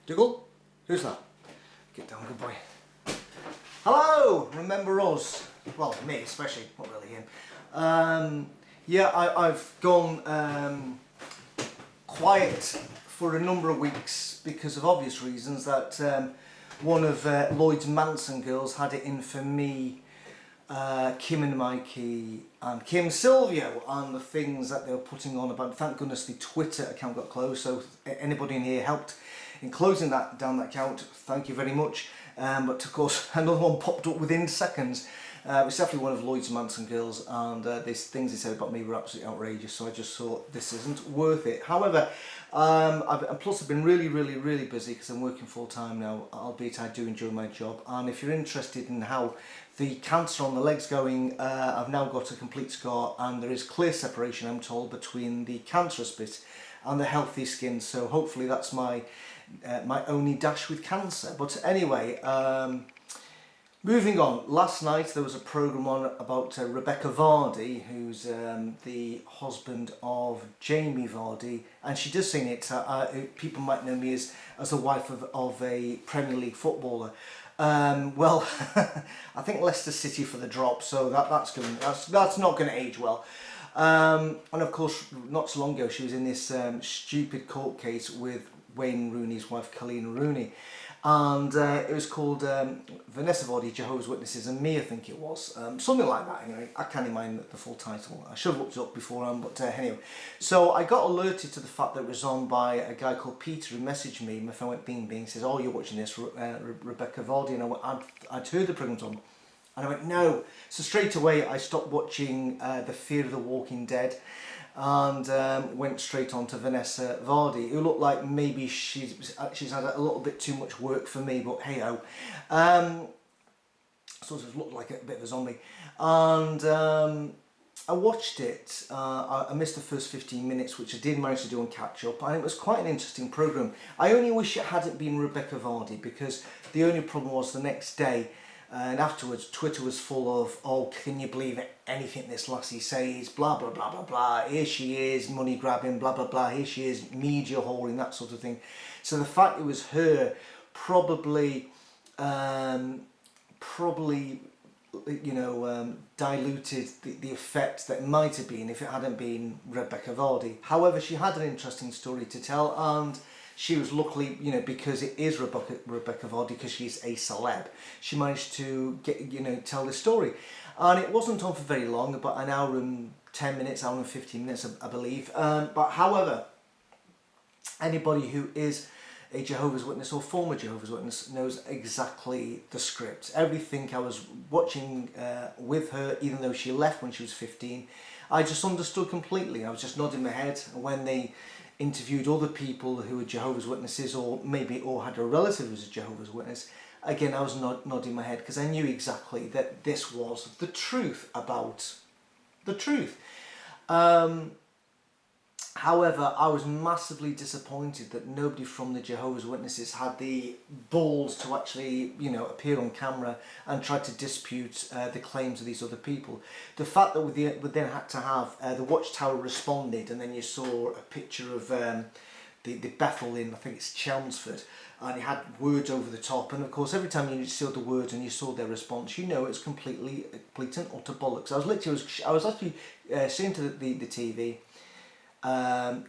Dougal? Who's that? Get down, good boy. Hello! Remember us? Well, me especially, not really him. I've gone quiet for a number of weeks because of obvious reasons that one of Lloyd's Manson girls had it in for me, Kim and Mikey and Kim Silvio, and the things that they were putting on about. Thank goodness the Twitter account got closed, so anybody in here helped in closing down that account, thank you very much. But of course another one popped up within seconds. It was definitely one of Lloyd's Manson girls, and these things they said about me were absolutely outrageous, so I just thought this isn't worth it. However, I've been really busy because I'm working full time now, albeit I do enjoy my job. And if you're interested in how the cancer on the leg's going, I've now got a complete scar, and there is clear separation, I'm told, between the cancerous bit and the healthy skin, so hopefully that's my only dash with cancer. But anyway, moving on. Last night there was a programme on about Rebekah Vardy, who's the husband of Jamie Vardy, and she does sing it. People might know me as the wife of a Premier League footballer. Well, I think Leicester City for the drop, so that's not going to age well. And of course, not so long ago she was in this stupid court case with Wayne Rooney's wife, Colleen Rooney, and it was called Vanessa Vardy, Jehovah's Witnesses and Me, I think it was, something like that. Anyway, I can't remember the full title. I should have looked it up beforehand, but anyway. So I got alerted to the fact that it was on by a guy called Peter, who messaged me. My phone went bing bing, says, "Oh, you're watching this, Rebekah Vardy," and I'd heard the programme on. And I went, no. So straight away I stopped watching The Fear of the Walking Dead and went straight on to Vanessa Vardy, who looked like maybe she's had a little bit too much work for me, but hey ho. Sort of looked like a bit of a zombie. And I watched it. I missed the first 15 minutes, which I did manage to do and catch up, and it was quite an interesting programme. I only wish it hadn't been Rebekah Vardy, because the only problem was the next day, and afterwards Twitter was full of, "Oh, can you believe anything this lassie says, blah blah blah blah blah, here she is, money grabbing, blah blah blah, here she is, media whoring," that sort of thing. So the fact it was her probably diluted the effect that might have been if it hadn't been Rebekah Vardy. However, she had an interesting story to tell, and she was luckily, because it is Rebekah Vardy, because she's a celeb, she managed to tell the story. And it wasn't on for very long, about an hour and 10 minutes, hour and 15 minutes, I believe. But however, anybody who is a Jehovah's Witness or former Jehovah's Witness knows exactly the script. Everything I was watching with her, even though she left when she was 15, I just understood completely. I was just nodding my head when they interviewed other people who were Jehovah's Witnesses, or had a relative who was a Jehovah's Witness. Again, I was nodding my head because I knew exactly that this was the truth about the truth. However, I was massively disappointed that nobody from the Jehovah's Witnesses had the balls to actually, appear on camera and try to dispute the claims of these other people. The fact that we then had to have the Watchtower responded, and then you saw a picture of the Bethel in, I think it's Chelmsford, and it had words over the top, and of course every time you saw the words and you saw their response, it's complete and utter bollocks. I was actually saying to the TV,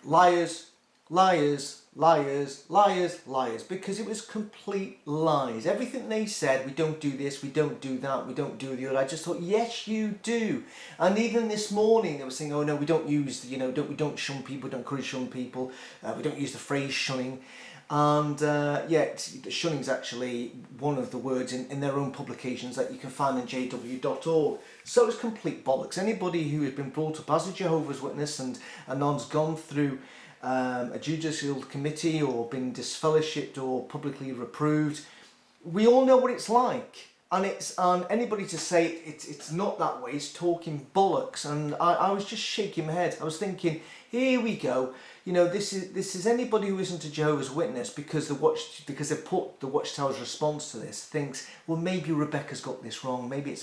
liars, liars, liars, liars, liars, because it was complete lies. Everything they said, we don't do this, we don't do that, we don't do the other. I just thought, yes, you do. And even this morning, they were saying, oh no, we don't use, we don't shun people, we don't encourage shun people, we don't use the phrase shunning. And shunning is actually one of the words in their own publications that you can find on jw.org. So it's complete bollocks. Anybody who has been brought up as a Jehovah's Witness and non's gone through a judicial committee or been disfellowshipped or publicly reproved, we all know what it's like. And anybody to say it's not that way, it's talking bollocks. And I was just shaking my head. I was thinking, here we go. This is anybody who isn't a Jehovah's Witness, because they put the Watchtower's response to this, thinks, well, maybe Rebekah's got this wrong. Maybe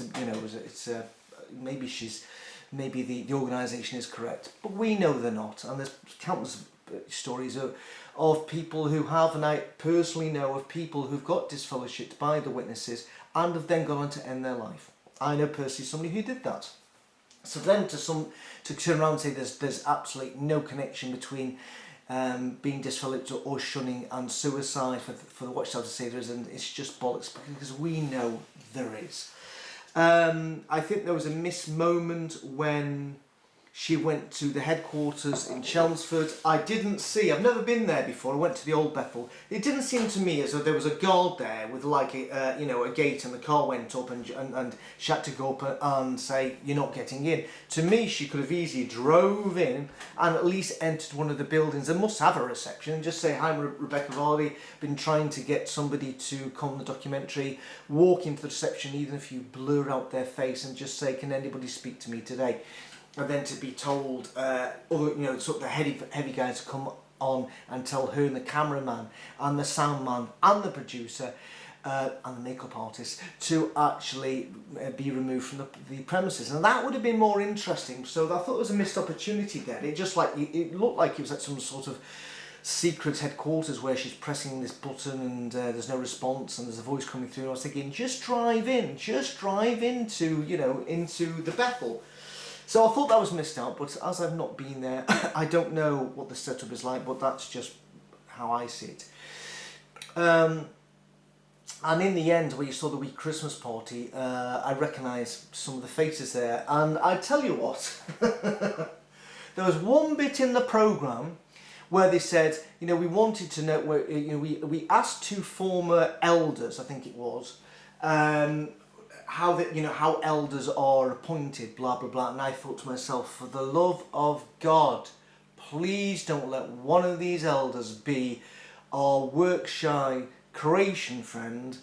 maybe the organisation is correct, but we know they're not. And there's countless stories of people who have, and I personally know of people who've got disfellowshipped by the witnesses and have then gone on to end their life. I know personally somebody who did that. So then to turn around and say there's absolutely no connection between being disfellowshipped or shunning and suicide for the Watchtower to say there isn't, it's just bollocks, because we know there is. I think there was a missed moment when she went to the headquarters in Chelmsford. I've never been there before. I went to the Old Bethel. It didn't seem to me as though there was a guard there with like a gate, and the car went up and she had to go up and say, you're not getting in. To me, she could have easily drove in and at least entered one of the buildings and must have a reception and just say, hi, I'm Rebekah Vardy, been trying to get somebody to come on the documentary, walk into the reception, even if you blur out their face, and just say, can anybody speak to me today? And then to be told, sort of the heavy guys to come on and tell her and the cameraman and the sound man and the producer and the makeup artist to actually be removed from the premises. And that would have been more interesting. So I thought there was a missed opportunity there. It looked like it was at some sort of secret headquarters where she's pressing this button and there's no response and there's a voice coming through. And I was thinking, just drive into the Bethel. So I thought that was missed out, but as I've not been there, I don't know what the setup is like, but that's just how I see it. And in the end, where you saw the wee Christmas party, I recognised some of the faces there. And I tell you what, there was one bit in the programme where they said, we wanted to know, we asked two former elders, I think it was, how elders are appointed, blah blah blah, and I thought to myself, for the love of God, please don't let one of these elders be our work-shy creation friend,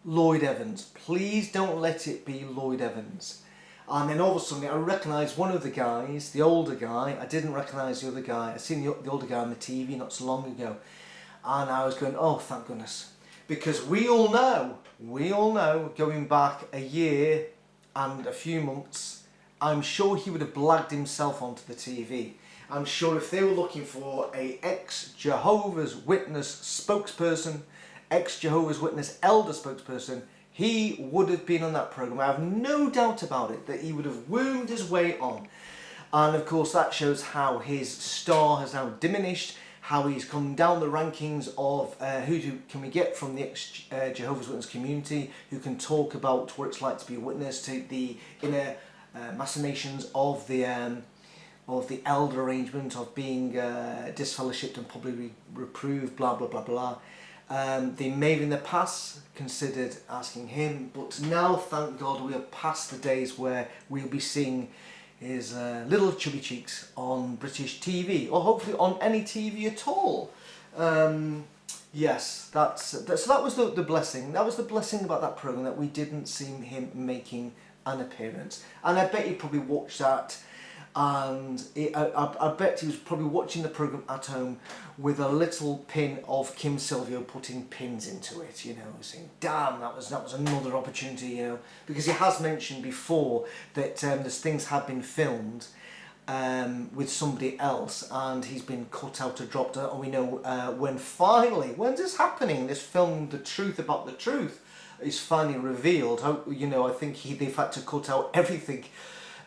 Lloyd Evans. Please don't let it be Lloyd Evans. And then all of a sudden I recognised one of the guys, the older guy. I didn't recognise the other guy. I seen the older guy on the TV not so long ago, and I was going, oh, thank goodness. Because we all know, going back a year and a few months, I'm sure he would have blagged himself onto the TV. I'm sure if they were looking for a ex-Jehovah's Witness spokesperson, ex-Jehovah's Witness elder spokesperson, he would have been on that programme. I have no doubt about it, that he would have wormed his way on. And of course that shows how his star has now diminished, how he's come down the rankings of who can we get from the ex-Jehovah's Witness community who can talk about what it's like to be a witness, to the inner machinations of the elder arrangement, of being disfellowshipped and publicly reproved, blah blah blah blah. They may have in the past considered asking him, but now, thank God, we are past the days where we'll be seeing his little chubby cheeks on British TV, or hopefully on any TV at all. Yes, so that was the blessing. That was the blessing about that programme, that we didn't see him making an appearance. And I bet he probably watched that, and I bet he was probably watching the programme at home with a little pin of Kim Silvio putting pins into it, saying, damn, that was another opportunity, because he has mentioned before that there's things have been filmed with somebody else, and he's been cut out or dropped out, and we know when's this happening, this film, The Truth About the Truth, is finally revealed. I think they've had to cut out everything.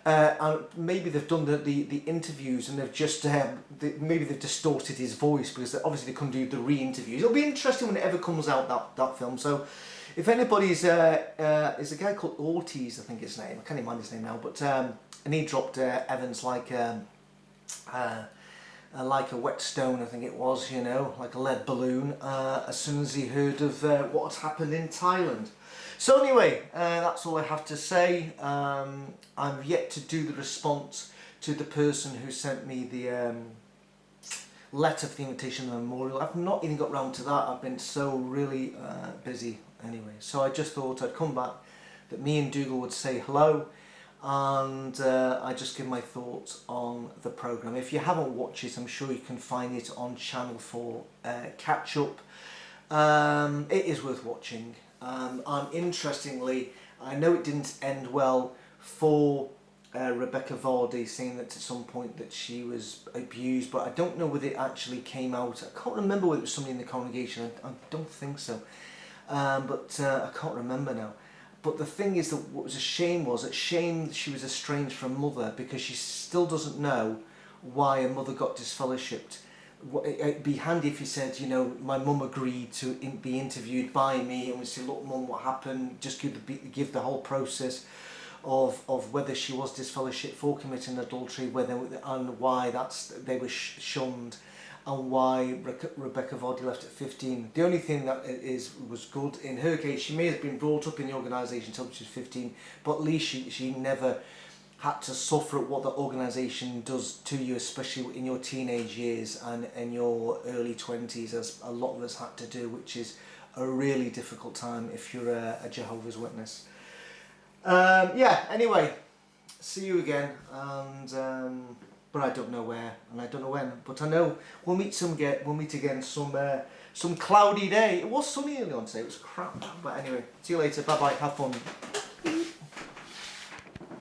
And maybe they've done the interviews and they've just maybe they've distorted his voice, because obviously they couldn't do the re-interviews. It'll be interesting when it ever comes out, that film. So if anybody's is a guy called Ortiz, I think his name, I can't even mind his name now, but and he dropped Evans like a whetstone, I think it was, like a lead balloon, as soon as he heard of what had happened in Thailand. So anyway, that's all I have to say. I'm yet to do the response to the person who sent me the letter for the invitation and the memorial. I've not even got round to that. I've been so really busy anyway. So I just thought I'd come back, that me and Dougal would say hello, and I just give my thoughts on the programme. If you haven't watched it, I'm sure you can find it on Channel 4 Catch Up. It is worth watching. And interestingly, I know it didn't end well for Rebekah Vardy saying that at some point that she was abused, but I don't know whether it actually came out. I can't remember whether it was somebody in the congregation. I don't think so, but I can't remember now. But the thing is that what was a shame was that she was estranged from mother, because she still doesn't know why her mother got disfellowshipped. It'd be handy if you said, you know, my mum agreed to be interviewed by me, and we say, look mum, what happened, just give the whole process of whether she was disfellowshipped for committing adultery, whether and why they were shunned, and why Rebekah Vardy left at 15. The only thing that was good in her case, she may have been brought up in the organisation until she was 15, but at least she never had to suffer at what the organisation does to you, especially in your teenage years and in your early 20s, as a lot of us had to do, which is a really difficult time if you're a Jehovah's Witness. Yeah, anyway, see you again, and but I don't know where and I don't know when, but I know we'll meet again some cloudy day. It was sunny early on today, it was crap, but anyway, see you later, bye bye, have fun.